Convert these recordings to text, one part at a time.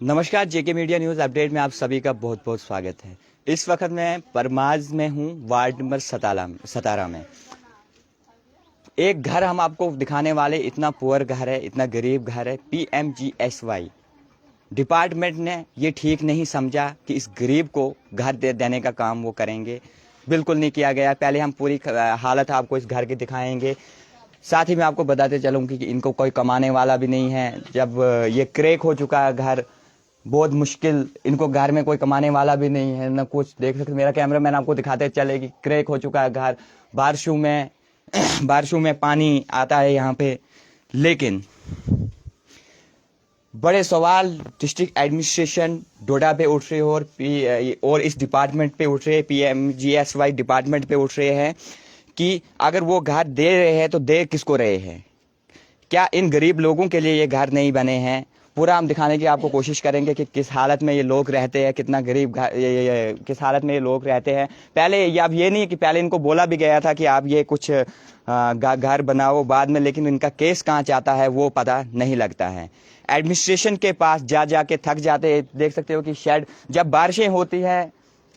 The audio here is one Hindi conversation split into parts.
नमस्कार, जेके मीडिया न्यूज़ अपडेट में आप सभी का बहुत बहुत स्वागत है। इस वक्त मैं परमाज में हूं, वार्ड नंबर 17 में। एक घर हम आपको दिखाने वाले, इतना पुअर घर है, इतना गरीब घर है। PMGSY डिपार्टमेंट ने ये ठीक नहीं समझा कि इस गरीब को घर देने का काम वो करेंगे। बिल्कुल नहीं किया गया। पहले हम पूरी हालत आपको इस घर की दिखाएंगे। साथ ही मैं आपको बताते चलूँगी कि इनको कोई कमाने वाला भी नहीं है। जब ये क्रैक हो चुका है घर, बहुत मुश्किल, इनको घर में कोई कमाने वाला भी नहीं है ना कुछ। देख सकते मेरा कैमरामैन आपको दिखाते चले कि क्रैक हो चुका है घर। बारिशों में पानी आता है यहाँ पे। लेकिन बड़े सवाल डिस्ट्रिक्ट एडमिनिस्ट्रेशन डोडा पे उठ रहे हो और इस डिपार्टमेंट पे उठ रहे हैं, PMGSY डिपार्टमेंट पे उठ रहे हैं कि अगर वो घर दे रहे हैं तो दे किसको रहे हैं। क्या इन गरीब लोगों के लिए ये घर नहीं बने हैं? पूरा हम दिखाने की आपको कोशिश करेंगे कि किस हालत में ये लोग रहते हैं, कितना गरीब किस हालत में ये लोग रहते हैं। पहले अब ये नहीं है कि पहले इनको बोला भी गया था कि आप ये कुछ घर बनाओ बाद में, लेकिन इनका केस कहाँ जाता है वो पता नहीं लगता है। एडमिनिस्ट्रेशन के पास जा के थक जाते हैं। देख सकते हो कि शेड, जब बारिशें होती हैं,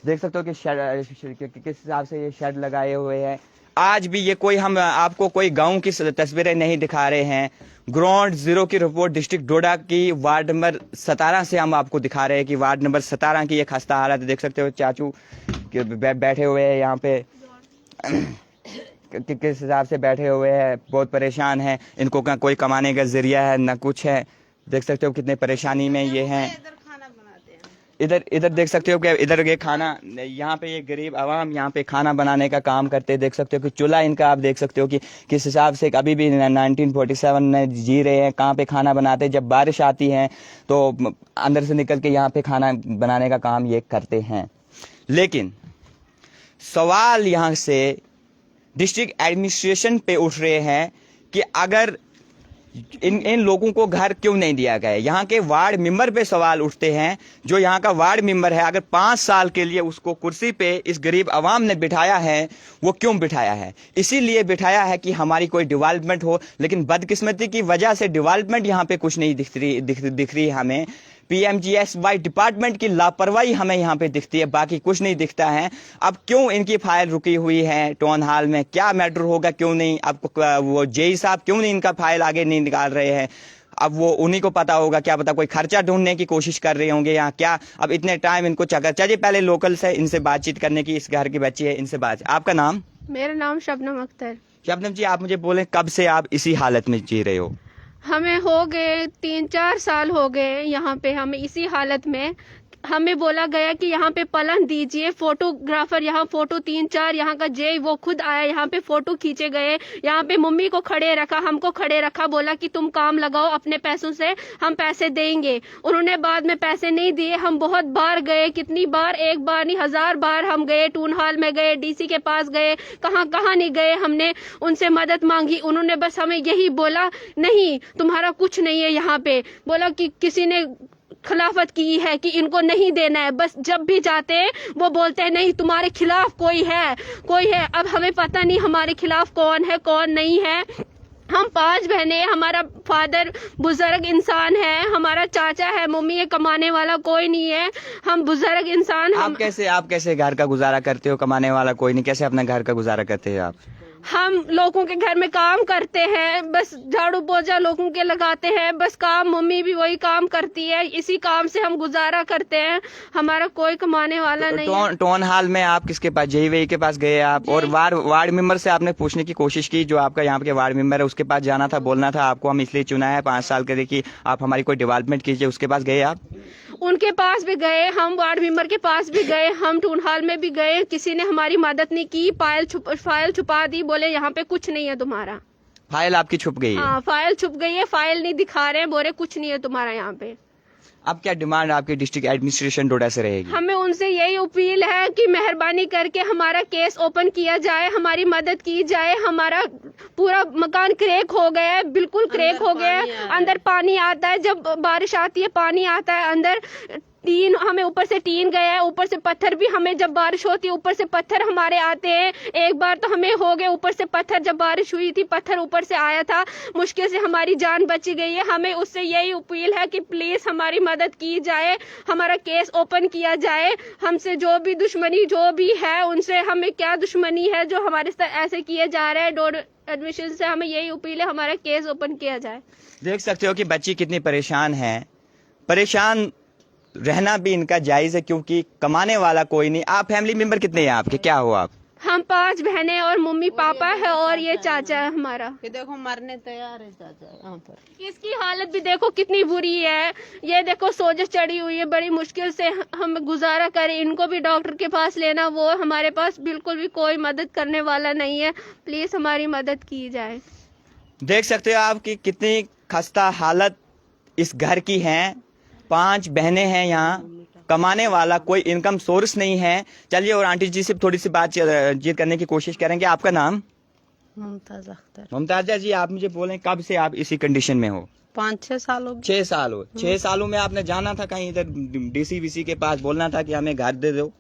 देख सकते हो कि किस हिसाब से ये शेड लगाए हुए हैं। आज भी ये कोई, हम आपको कोई गांव की तस्वीरें नहीं दिखा रहे हैं। ग्राउंड जीरो की रिपोर्ट डिस्ट्रिक्ट डोडा की वार्ड नंबर 17 से हम आपको दिखा रहे हैं कि वार्ड नंबर 17 की ये खस्ता हालत। देख सकते हो चाचू बैठे हुए हैं यहाँ पे, किस हिसाब से बैठे हुए हैं, बहुत परेशान हैं। इनको कोई कमाने का जरिया है ना कुछ है। देख सकते हो कितने परेशानी में ये हैं। इधर देख सकते हो कि इधर ये खाना, यहाँ पे ये गरीब आवाम यहाँ पे खाना बनाने का काम करते हैं। देख सकते हो कि चूल्हा इनका, आप देख सकते हो कि किस हिसाब से अभी भी 1947 में जी रहे हैं। कहाँ पे खाना बनाते हैं, जब बारिश आती है तो अंदर से निकल के यहाँ पे खाना बनाने का काम ये करते हैं। लेकिन सवाल यहाँ से डिस्ट्रिक्ट एडमिनिस्ट्रेशन पे उठ रहे हैं कि अगर इन लोगों को घर क्यों नहीं दिया गया। यहाँ के वार्ड मेंबर पे सवाल उठते हैं। जो यहाँ का वार्ड मेंबर है, अगर 5 साल के लिए उसको कुर्सी पे इस गरीब आवाम ने बिठाया है, वो क्यों बिठाया है? इसीलिए बिठाया है कि हमारी कोई डेवलपमेंट हो। लेकिन बदकिस्मती की वजह से डेवलपमेंट यहाँ पे कुछ नहीं दिख रही हमें। PMGSY डिपार्टमेंट की लापरवाही हमें यहाँ पे दिखती है, बाकी कुछ नहीं दिखता है। अब क्यों इनकी फाइल रुकी हुई है टाउन हॉल में, क्या मैटर होगा, क्यों नहीं? अब वो जेई साहब क्यों नहीं इनका फाइल आगे नहीं निकाल रहे हैं? अब वो उन्हीं को पता होगा, क्या पता कोई खर्चा ढूंढने की कोशिश कर रहे होंगे यहाँ क्या। अब इतने टाइम इनको चलिए पहले लोकल से इनसे बातचीत करने की, इस घर की बच्ची है, इनसे बात। आपका नाम? मेरा नाम शबनम अख्तर। शबनम जी, आप मुझे बोलें कब से आप इसी हालत में जी रहे हो? हमें हो गए 3-4 साल हो गए यहाँ पे, हम इसी हालत में। हमें बोला गया कि यहाँ पे पलन दीजिए, फोटोग्राफर यहाँ फोटो 3-4 यहाँ का जे वो खुद आया, यहाँ पे फोटो खींचे गए। यहाँ पे मम्मी को खड़े रखा, हमको खड़े रखा, बोला कि तुम काम लगाओ अपने पैसों से, हम पैसे देंगे। उन्होंने बाद में पैसे नहीं दिए। हम बहुत बार गए, कितनी बार, एक बार नहीं 1000 बार हम गए। टाउन हॉल में गए, DC के पास गए, कहाँ नहीं गए। हमने उनसे मदद मांगी, उन्होंने बस हमें यही बोला, नहीं तुम्हारा कुछ नहीं है। यहाँ पे बोला कि किसी ने खिलाफत की है कि इनको नहीं देना है। बस जब भी जाते हैं वो बोलते हैं नहीं तुम्हारे खिलाफ कोई है। अब हमें पता नहीं हमारे खिलाफ कौन है कौन नहीं है। हम 5 बहनें, हमारा फादर बुजुर्ग इंसान है, हमारा चाचा है, मम्मी है, कमाने वाला कोई नहीं है। हम बुजुर्ग इंसान। आप कैसे घर का गुजारा करते हो? कमाने वाला कोई नहीं, कैसे अपना घर का गुजारा करते हो आप? हम लोगों के घर में काम करते हैं, बस झाड़ू पोछा लोगों के लगाते हैं, बस काम। मम्मी भी वही काम करती है, इसी काम से हम गुजारा करते हैं। हमारा कोई कमाने वाला नहीं है। टाउन हॉल में आप किसके पास, जेई के पास गए आप? और वार्ड मेंबर से आपने पूछने की कोशिश की, जो आपका यहाँ के वार्ड मेंबर है उसके पास जाना था, बोलना था आपको हम इसलिए चुना है 5 साल के लिए कि आप हमारी कोई डेवलपमेंट कीजिए, उसके पास गए आप? उनके पास भी गए, हम वार्ड मेंबर के पास भी गए, हम टाउन हॉल में भी गए, किसी ने हमारी मदद नहीं की। फाइल छुपा दी, बोले यहाँ पे कुछ नहीं है तुम्हारा। फाइल आपकी छुप गई है? हाँ, फाइल छुप गई है, फाइल नहीं दिखा रहे हैं, बोले कुछ नहीं है तुम्हारा यहाँ पे। अब क्या डिमांड आपकी डिस्ट्रिक्ट एडमिनिस्ट्रेशन डोडा से रहेगी? हमें उनसे यही अपील है कि मेहरबानी करके हमारा केस ओपन किया जाए, हमारी मदद की जाए। हमारा पूरा मकान क्रैक हो गया है, बिल्कुल क्रैक हो गया है। अंदर पानी आता है, जब बारिश आती है पानी आता है अंदर। टीन हमें ऊपर से टीन गया है, ऊपर से पत्थर भी, हमें जब बारिश होती है ऊपर से पत्थर हमारे आते हैं। एक बार तो हमें हो गए ऊपर से पत्थर, जब बारिश हुई थी पत्थर ऊपर से आया था, मुश्किल से हमारी जान बची गई है। हमें उससे यही अपील है कि प्लीज हमारी मदद की जाए, हमारा केस ओपन किया जाए। हमसे जो भी दुश्मनी जो भी है, उनसे हमें क्या दुश्मनी है जो हमारे साथ ऐसे किए जा रहे हैं। डोर एडमिशन से हमें यही अपील है, हमारा केस ओपन किया जाए। देख सकते हो कि बच्ची कितनी परेशान है। परेशान रहना भी इनका जायज है क्योंकि कमाने वाला कोई नहीं। आप फैमिली मेंबर कितने हैं आपके, क्या हो आप? हम 5 बहनें और मम्मी पापा है और ये चाचा है हमारा। ये देखो मरने तैयार है चाचा यहाँ पर। इसकी हालत भी देखो कितनी बुरी है। ये देखो सोजश चढ़ी हुई है, बड़ी मुश्किल से हम गुजारा करें। इनको भी डॉक्टर के पास लेना, वो हमारे पास बिल्कुल भी कोई मदद करने वाला नहीं है। प्लीज हमारी मदद की जाए। देख सकते हो आप कि कितनी खस्ता हालत इस घर की है। 5 बहनें हैं यहाँ, कमाने वाला कोई इनकम सोर्स नहीं है। चलिए और आंटी जी से थोड़ी सी बातचीत करने की कोशिश करेंगे। आपका नाम? मुमताज अख्तर। मुमताजा जी, आप मुझे बोलें कब से आप इसी कंडीशन में हो? 5-6 साल हो गए। 6 साल हो। 6 सालों में आपने जाना था कहीं इधर डीसी के पास, बोलना था कि हमें घर दे दो?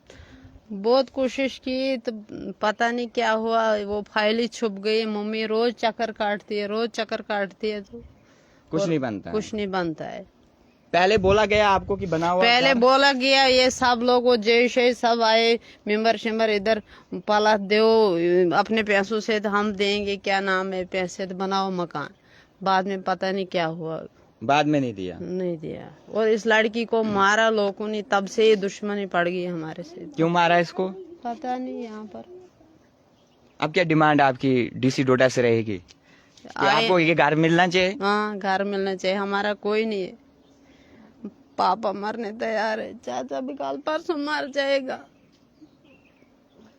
बहुत कोशिश की तो पता नहीं क्या हुआ, वो फाइल ही छुप गई। मम्मी रोज चक्कर काटती है तो कुछ नहीं बनता है। कुछ नहीं बनता है। पहले बोला गया आपको कि बना हुआ पहले घर? बोला गया, ये सब लोग जय सब आए, मेंबर शेम्बर इधर पला दो अपने पैसों से तो हम देंगे, क्या नाम है, पैसे तो बनाओ मकान। बाद में पता नहीं क्या हुआ, बाद में नहीं दिया। और इस लड़की को मारा लोगों ने, तब से ये दुश्मनी पड़ गई हमारे से। क्यों मारा इसको? पता नहीं यहाँ पर। अब क्या डिमांड आपकी डीसी डोडा से रहेगी कि आपको ये घर मिलना चाहिए? हाँ, घर मिलना चाहिए। हमारा कोई नहीं है। पापा मरने तैयार है, चाचा भी कल परसों मर जाएगा।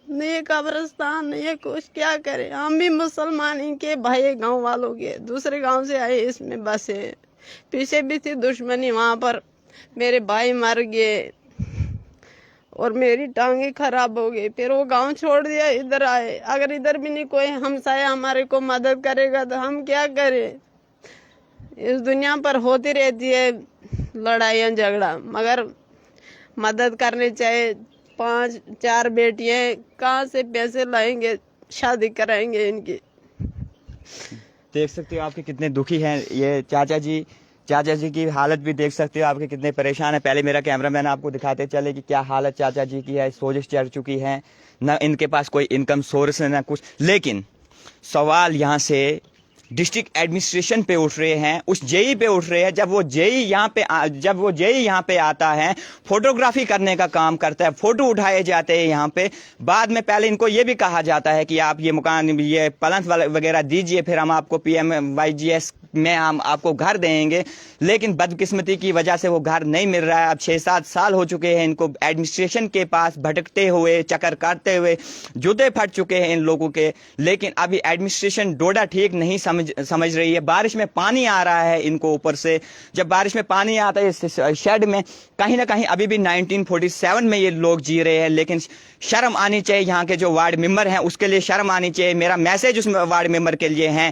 नहीं कब्रिस्तान नहीं है, कुछ क्या करे। हम भी मुसलमान, इनके भाई गांव वालों के, दूसरे गांव से आए, इसमें बसे। पीछे भी थी दुश्मनी, वहां पर मेरे भाई मर गए और मेरी टांगे खराब हो गई। फिर वो गांव छोड़ दिया, इधर आए। अगर इधर भी नहीं कोई हमसाया हमारे को मदद करेगा तो हम क्या करें। इस दुनिया पर होती रहती है लड़ाइयाँ झगड़ा, मगर मदद करनी चाहिए। 5-4 बेटियां, कहाँ से पैसे लाएंगे, शादी कराएंगे इनकी। देख सकते हो आपके कितने दुखी हैं ये चाचा जी की हालत भी देख सकते हो आपके कितने परेशान है। पहले मेरा कैमरामैन आपको दिखाते चले कि क्या हालत चाचा जी की है। सोजिश चढ़ चुकी है, ना इनके पास कोई इनकम सोर्स है ना कुछ। लेकिन सवाल यहाँ से डिस्ट्रिक्ट एडमिनिस्ट्रेशन पे उठ रहे हैं, उस जेई पे उठ रहे हैं। जब वो जेई यहाँ पे आता है, फोटोग्राफी करने का काम करता है, फोटो उठाए जाते हैं यहाँ पे। बाद में पहले इनको ये भी कहा जाता है कि आप ये मकान, ये प्लांट वगैरह दीजिए, फिर हम आपको PMYGS में हम आपको घर देंगे। लेकिन बदकिस्मती की वजह से वो घर नहीं मिल रहा है। अब 6-7 साल हो चुके हैं इनको एडमिनिस्ट्रेशन के पास भटकते हुए, चक्कर काटते हुए, जूते फट चुके हैं इन लोगों के। लेकिन अभी एडमिनिस्ट्रेशन डोडा ठीक नहीं समझ रही है। बारिश में पानी आ रहा है इनको ऊपर से। जब बारिश में पानी आता है इस शेड में, कहीं ना कहीं अभी भी 1947 में ये लोग जी रहे हैं। लेकिन शर्म आनी चाहिए, यहाँ के जो वार्ड मेंबर हैं उसके लिए शर्म आनी चाहिए। मेरा मैसेज उस वार्ड मेंबर के लिए है,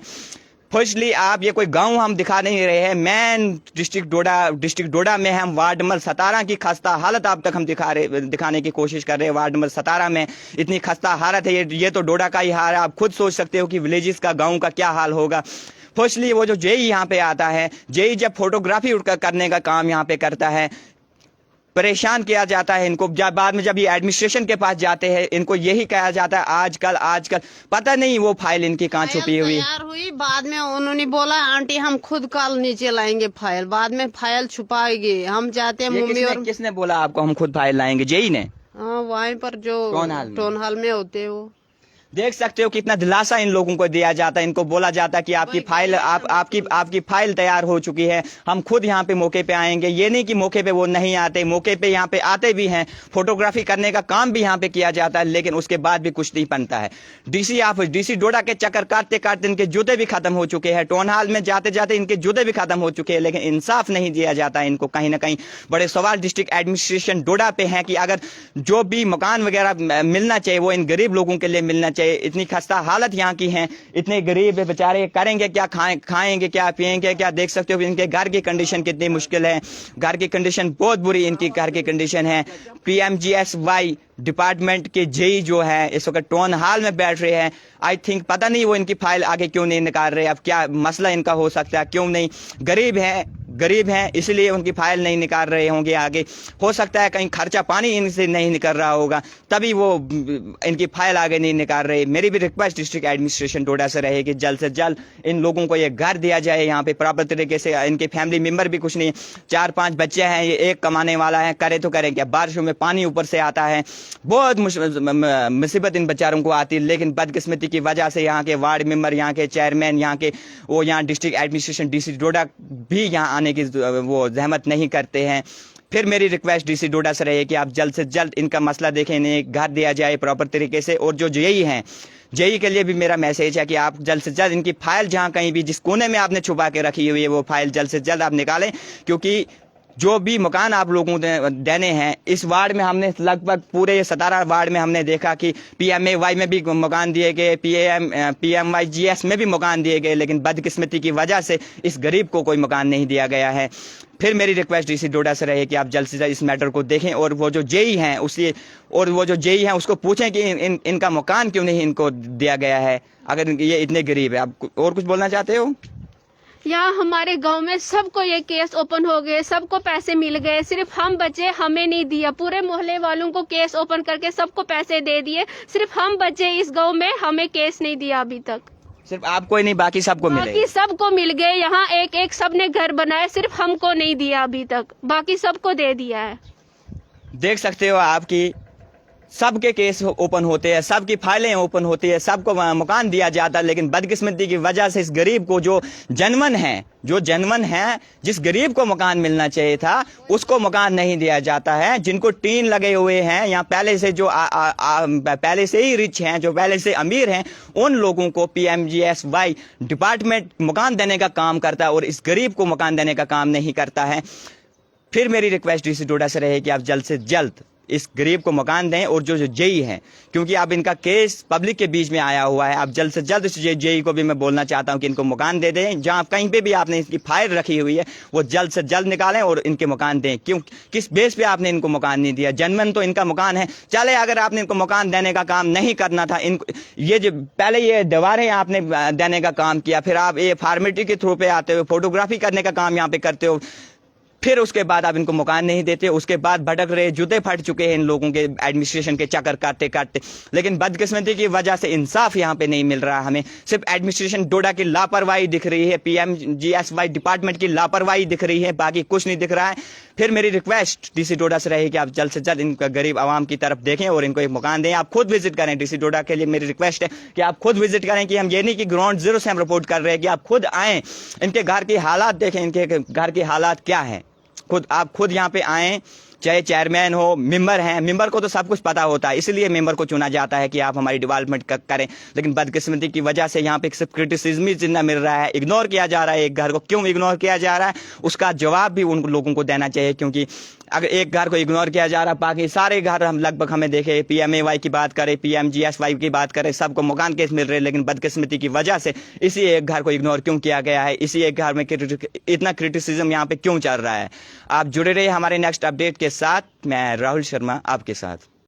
फर्स्टली आप, ये कोई गांव हम दिखा नहीं रहे हैं, मैन डिस्ट्रिक्ट डोडा में हम वार्ड नंबर 17 की खस्ता हालत आप तक हम दिखाने की कोशिश कर रहे हैं। वार्ड नंबर 17 में इतनी खस्ता हालत है, ये तो डोडा का ही हाल है। आप खुद सोच सकते हो कि विलेजेस का, गांव का क्या हाल होगा। फर्स्टली वो जो जेई यहाँ पे आता है, जेई जब फोटोग्राफी करने का काम यहाँ पे करता है, परेशान किया जाता है इनको। बाद में जब ये एडमिनिस्ट्रेशन के पास जाते हैं, इनको यही कहा जाता है आजकल पता नहीं वो फाइल इनकी कहाँ छुपी हुई। तैयार हुई, बाद में उन्होंने बोला आंटी हम खुद कल नीचे लाएंगे फाइल। बाद में फाइल छुपाएगी। हम चाहते हैं मम्मी और किसने बोला आपको हम खुद फाइल लाएंगे? जेई ने? हाँ, वहीं पर जो टाउन हॉल में होते वो। देख सकते हो कितना दिलासा इन लोगों को दिया जाता है। इनको बोला जाता है कि आपकी फाइल आपकी फाइल तैयार हो चुकी है, हम खुद यहाँ पे मौके पे आएंगे। ये नहीं कि मौके पे वो नहीं आते, मौके पे यहाँ पे आते भी हैं, फोटोग्राफी करने का काम भी यहाँ पे किया जाता है। लेकिन उसके बाद भी कुछ नहीं बनता है। डीसी डोडा के चक्कर काटते काटते इनके जूते भी खत्म हो चुके हैं। टाउन हॉल में जाते जाते इनके जूते भी खत्म हो चुके हैं। लेकिन इंसाफ नहीं दिया जाता इनको। कहीं ना कहीं बड़े सवाल डिस्ट्रिक्ट एडमिनिस्ट्रेशन डोडा पे है कि अगर जो भी मकान वगैरह मिलना चाहिए वो इन गरीब लोगों के लिए मिलना चाहिए। चाहिए। इतनी खस्ता हालत यहाँ की है, इतने गरीब है बेचारे, करेंगे क्या, खाएंगे क्या, पिएंगे क्या। देख सकते हो इनके घर की कंडीशन कितनी मुश्किल है, घर की कंडीशन बहुत बुरी इनकी घर की कंडीशन है। PMGSY डिपार्टमेंट के जेई जो है इस वक्त टाउन हॉल में बैठ रहे हैं। आई थिंक पता नहीं वो इनकी फाइल आगे क्यों नहीं निकाल रहे, अब क्या मसला इनका हो सकता है, क्यों नहीं। गरीब हैं इसलिए उनकी फाइल नहीं निकाल रहे होंगे आगे। हो सकता है कहीं खर्चा पानी इनसे नहीं निकल रहा होगा, तभी वो इनकी फाइल आगे नहीं निकाल रहे। मेरी भी रिक्वेस्ट डिस्ट्रिक्ट एडमिनिस्ट्रेशन डोडा से रहे कि जल्द से जल्द इन लोगों को ये घर दिया जाए यहाँ पे प्रॉपर तरीके से। इनके फैमिली मेम्बर भी कुछ नहीं, 4-5 बच्चे हैं, ये एक कमाने वाला है, करे तो करे क्या। बारिशों में पानी ऊपर से आता है, बहुत मुसीबत इन बेचारों को आती है। लेकिन बदकिस्मती की वजह से यहाँ के वार्ड मेंबर, यहाँ के चेयरमैन, यहाँ डिस्ट्रिक्ट एडमिनिस्ट्रेशन DC डोडा भी यहाँ आने की वो जहमत नहीं करते हैं। फिर मेरी रिक्वेस्ट DC डोडा से रही कि आप जल्द से जल्द इनका मसला देखें, इन्हें घर दिया जाए प्रॉपर तरीके से। और जो जेई हैं, जेई के लिए भी मेरा मैसेज है कि आप जल्द से जल्द इनकी फाइल जहाँ कहीं भी जिस कोने में आपने छुपा के रखी हुई है वो फाइल जल्द से जल्द आप निकालें। क्योंकि जो भी मकान आप लोगों को देने हैं, इस वार्ड में हमने लगभग पूरे 17 वार्ड में हमने देखा कि PMAY में भी मकान दिए गए, PMYGS में भी मकान दिए गए, लेकिन बदकिस्मती की वजह से इस गरीब को कोई मकान नहीं दिया गया है। फिर मेरी रिक्वेस्ट DC डोडा से रही कि आप जल्द से जल्द इस मैटर को देखें और वो जो जेई हैं उसको पूछें कि इनका मकान क्यों नहीं इनको दिया गया है, अगर ये इतने गरीब है। आप और कुछ बोलना चाहते हो? यहाँ हमारे गांव में सबको ये केस ओपन हो गए, सबको पैसे मिल गए, सिर्फ हम बचे, हमें नहीं दिया। पूरे मोहल्ले वालों को केस ओपन करके सबको पैसे दे दिए, सिर्फ हम बचे इस गांव में, हमें केस नहीं दिया अभी तक। सिर्फ आपको ही नहीं बाकी सबको मिले? बाकी सबको मिल गए, यहाँ एक सबने घर बनाए, सिर्फ हमको नहीं दिया अभी तक, बाकी सबको दे दिया है। देख सकते हो आपकी सबके केस ओपन होते हैं, सबकी फाइलें ओपन होती है, सबको मकान दिया जाता है, लेकिन बदकिस्मती की वजह से इस गरीब को जो जनवन है, जिस गरीब को मकान मिलना चाहिए था उसको मकान नहीं दिया जाता है। जिनको टीन लगे हुए हैं, या पहले से जो पहले से ही रिच हैं, जो पहले से अमीर हैं, उन लोगों को PMGSY डिपार्टमेंट मकान देने का काम करता है और इस गरीब को मकान देने का काम नहीं करता है। फिर मेरी रिक्वेस्ट DC डोडा से रहे कि आप जल्द से जल्द इस गरीब को मकान दें। और जो जेई हैं, क्योंकि अब इनका केस पब्लिक के बीच में आया हुआ है, अब जल्द से जल्द इस जेई को भी मैं बोलना चाहता हूं कि इनको मकान दे दें। जहां कहीं पे भी आपने इसकी फाइल रखी हुई है वो जल्द से जल्द निकालें और इनके मकान दें। क्यों, किस बेस पे आपने इनको मकान नहीं दिया? जनमन तो इनका मकान है, चले अगर आपने इनको मकान देने का काम नहीं करना था, इनको ये जो पहले ये दीवारें आपने देने का काम किया, फिर आप ये फार्मेलिटी के थ्रू पे आते हो, फोटोग्राफी करने का काम यहाँ पे करते हो, फिर उसके बाद आप इनको मकान नहीं देते, उसके बाद भटक रहे, जूते फट चुके हैं इन लोगों के एडमिनिस्ट्रेशन के चक्कर काटते काटते। लेकिन बदकिस्मती की वजह से इंसाफ यहाँ पे नहीं मिल रहा हमें, सिर्फ एडमिनिस्ट्रेशन डोडा की लापरवाही दिख रही है, PMGSY डिपार्टमेंट की लापरवाही दिख रही है, बाकी कुछ नहीं दिख रहा है। फिर मेरी रिक्वेस्ट DC डोडा से रही कि आप जल्द से जल्द इनका गरीब आवाम की तरफ देखें और इनको एक मकान दें। आप खुद विजिट करें, DC डोडा के लिए मेरी रिक्वेस्ट है कि आप खुद विजिट करें, कि हम ये नहीं कि ग्राउंड जीरो से हम रिपोर्ट कर रहे हैं, कि आप खुद आएँ, इनके घर की हालात देखें, इनके घर की हालात क्या है, आप खुद यहाँ पे आएँ। चाहे चेयरमैन हो, मेंबर हैं, मेंबर को तो सब कुछ पता होता है, इसलिए मेंबर को चुना जाता है कि आप हमारी डेवलपमेंट करें। लेकिन बदकिस्मती की वजह से यहाँ पे सिर्फ क्रिटिसिज्म ही जितना मिल रहा है, इग्नोर किया जा रहा है एक घर को। क्यों इग्नोर किया जा रहा है उसका जवाब भी उन लोगों को देना चाहिए, क्योंकि अगर एक घर को इग्नोर किया जा रहा है, बाकी सारे घर हम लगभग हमें देखे, PMAY की बात करें, PMGSY की बात करें, सबको मकान केस मिल रहे हैं, लेकिन बदकिस्मती की वजह से इसी एक घर को इग्नोर क्यों किया गया है, इसी एक घर में इतना क्रिटिसिज्म यहाँ पे क्यों चल रहा है। आप जुड़े रहिए हमारे नेक्स्ट अपडेट के साथ। मैं राहुल शर्मा आपके साथ।